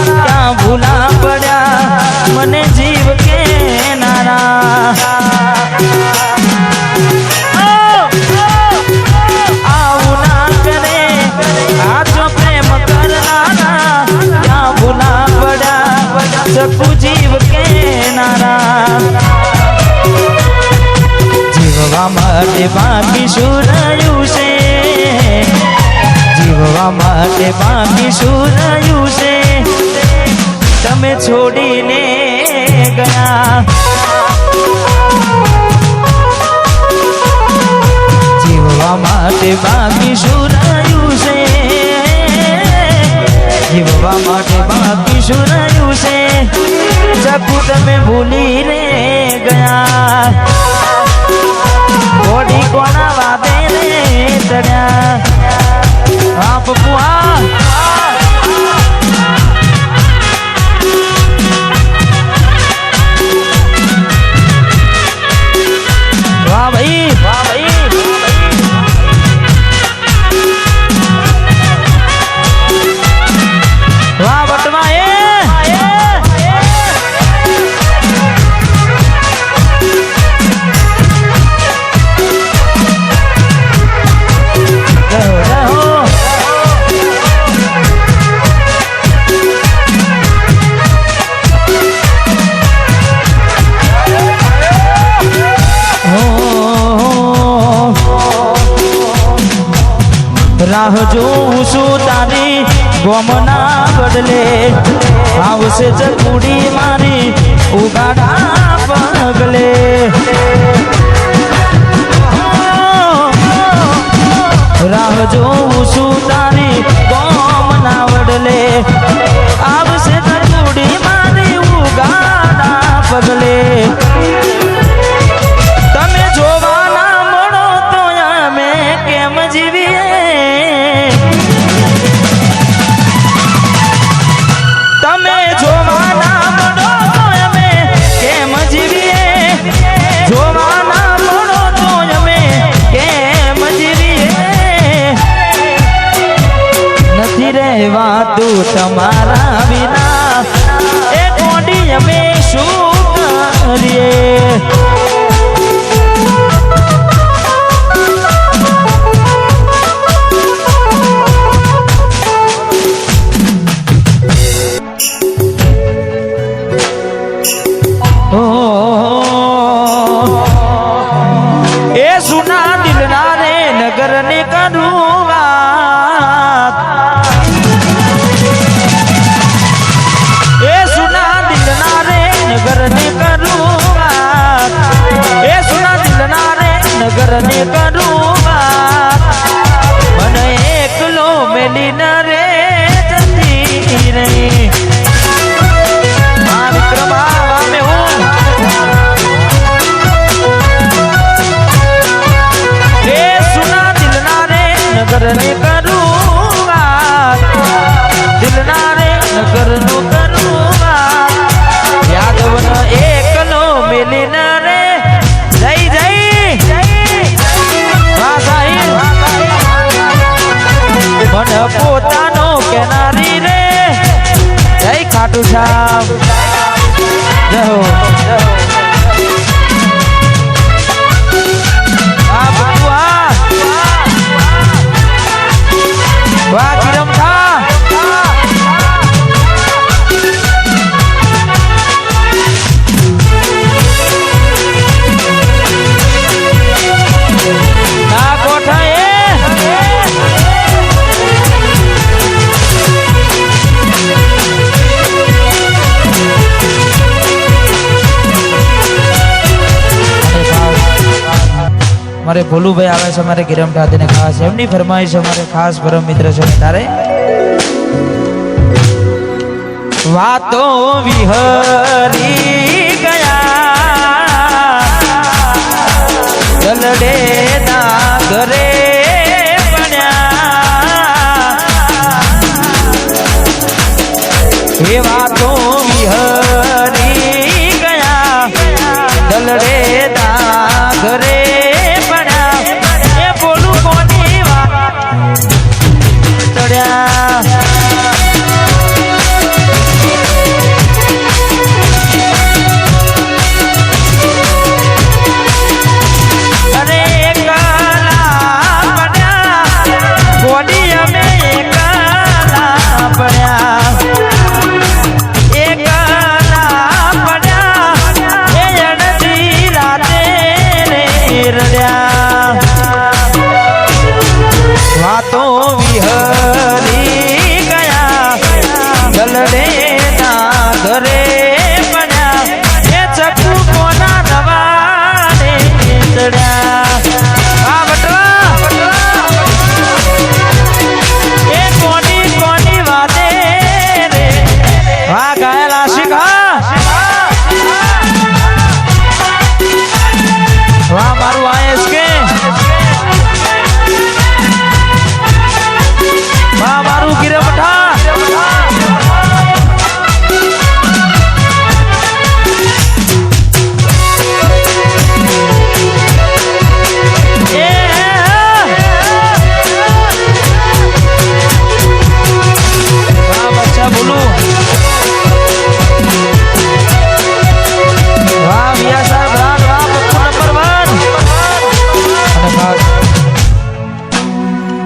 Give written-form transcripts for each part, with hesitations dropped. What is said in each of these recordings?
क्या भूला पड़ा मने जीव के नारा आऊ ना करे आजो प्रेम करनारा क्या भूला पड़ा सकू जीव के नारा जीववा माटे बाकी शुरायु से जीववा माटे बाकी शुरायु से तमे छोड़ीने गया जीववा माटे बाकी शुरायु से जीववा माटे बाकी शुरायु से जगू तमे भूली रे गया घोड़ी कोना वादे रे चढ़ा हाँ पपुआ वाह भाई वाह भाई वाह बटवा राह जोऊं छू तारी गोमना बदले आवशे जगूड़ी मारी उगाड़ा पगले राह जोऊं छू तारी गोमना बदले आवशे जगूड़ी मारी उगाड़ा पगले तमे जोवाना मळो तो अमे केम जीवीए तमे जोवाना मळो तो अमे केम जीवीए जोवाना मळो तो अमे केम जीवीए नथी रहेवातुं तमारा विना ए कोडी अमे शुं करीए करने करूँगा ए सुना दिल नारे नगर ने करूँगा ए सुना दिल नारे नगर ने करूँगा मन एकलो मेली नरे जती रही हाँ विक्रमा में हूँ नगर ने करूँगा दिल नारे नगर नो करूँगा यादवन एकलो मिली नरे जय जय मन पोतानो केनारी रे जय खाटू श्याम जय हो वाह किरम था ना कोठा मारे भोलू भाई आवे छे मारे गिरम ठादी ने खास एमनी फरमाइश हमारे खास परम मित्र छे तारे वातो विहरी गया गलडे ना घरे पड्या हे वातो विहरी गया गलडे ना घरे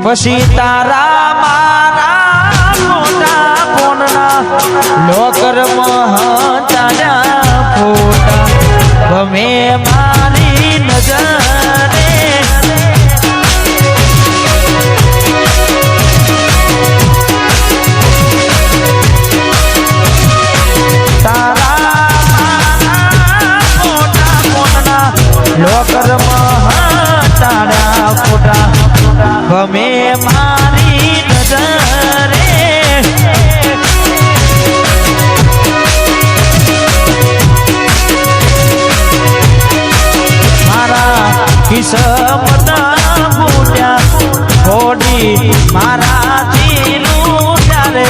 પછી તારા મારા મોટા કોણના લોકરમાં ચાલ્યા ફોટા ગમે મારી નજરે તારા મારા મોટા કોણના લોકરમાં ચાલ્યા ફોટા ગમે મારી નજરે મારા કિસ્મતના ફૂટ્યા ઘોડી મારાથી લૂટ્યા રે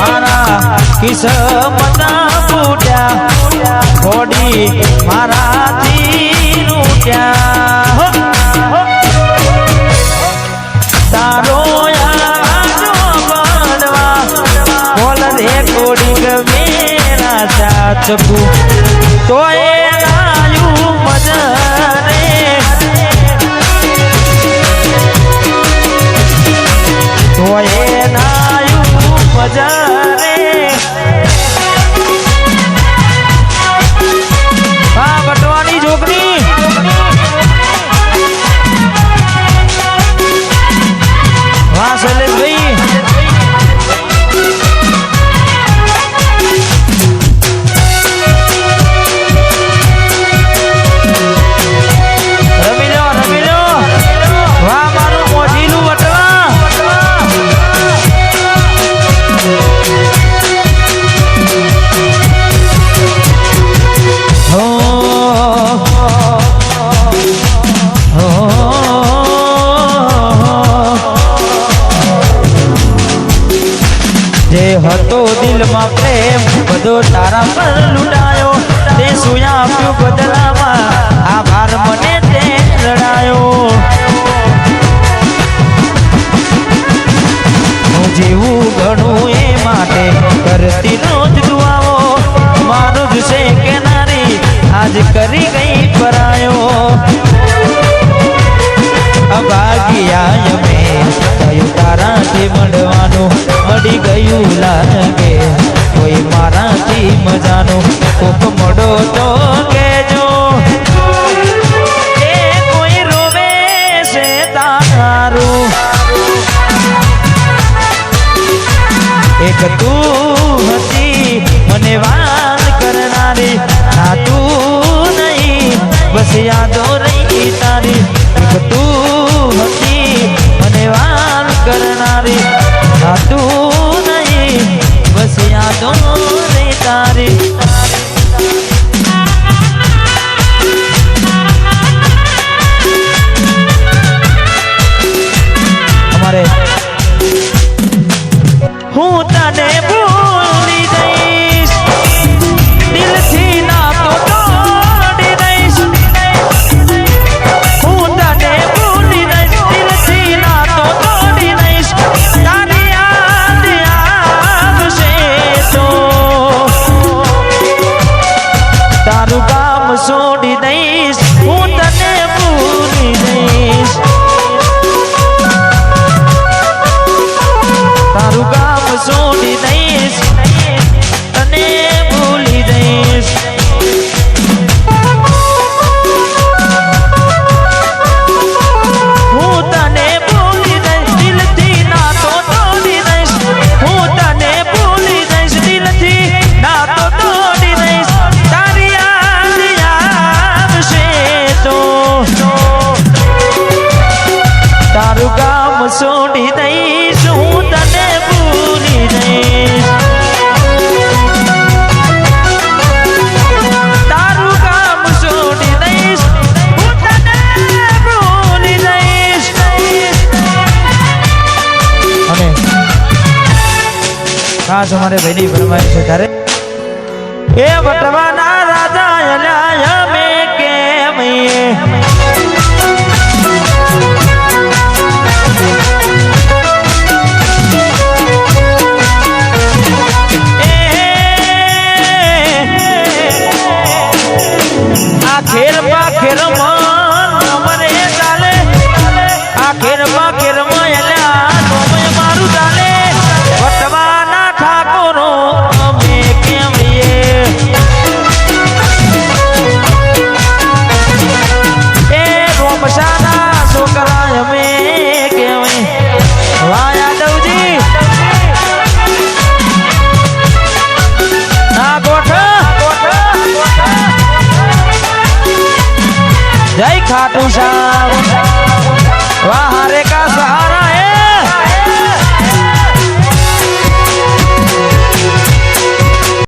મારા કિસ્મતના ફૂટ્યા ઘોડી મારાથી લૂટ્યા તારો આજો બનવા બોલ રે કોડી ગમેરા સાચકુ તો એ આયુ મજરે તો એ આયુ મજરે હા બટવાની છોકરી વાહ શૈલેષભાઈ રમી લો વાહ મારું મોઢીલું વટવા જે હતો દિલમાં પ્રેમ બધો તારા પર લૂંટાયો તે સુયા આપ્યું બદલામાં આભાર મને તે રડાયો હું જીવું ઘણું એ માટે કરતી રોજ દુઆઓ મારું જ છે કે નારી આજ કરી ગઈ પરાયો અભાગ્યા અમે થયું તારાથી મળવાનું મળી ગયું લાગે કોઈ મારાથી મજાનું કોક મળો તો કેજો એ કોઈ રોવે છે તારું એક તું હતી મને વાત કરનારી ના તું નહીં બસ યાદો રહી તારી એક તું હતી મને વાત કરનારી ના તું નહીં બસ યાદો રહી તારી અમારે હું તને ભૂલી જઈશ દિલથી ના તો તોડી દઈશ હું તને ભૂલી દઈશ દિલથી ના તો તોડી દઈશ તારી યાદ આવશે તો તારું કામ છોડી દઈશ હું તને ભૂલી દઈશ તારું કામ છોડી દઈશ તને ભૂલી દઈશ હું તને ભૂલી દઈશ દિલથી ના તો તોડી દઈશ હું તને ભૂલી દઈશ દિલથી ના તો તોડી દઈશ તારી યાદ આવશે તો તારું કામ છોડી દઈશ હું તને ભૂલી દઈશ તારું કામ છોડી દઈશ હું તને ભૂલી દઈશ અને ખાસ અમારે ભાઈની ફરમાઈશ છે ત્યારે એ વટવાના રાજા અલ્યા મે કેમ આખેર માં મને ચાલે આખેર માં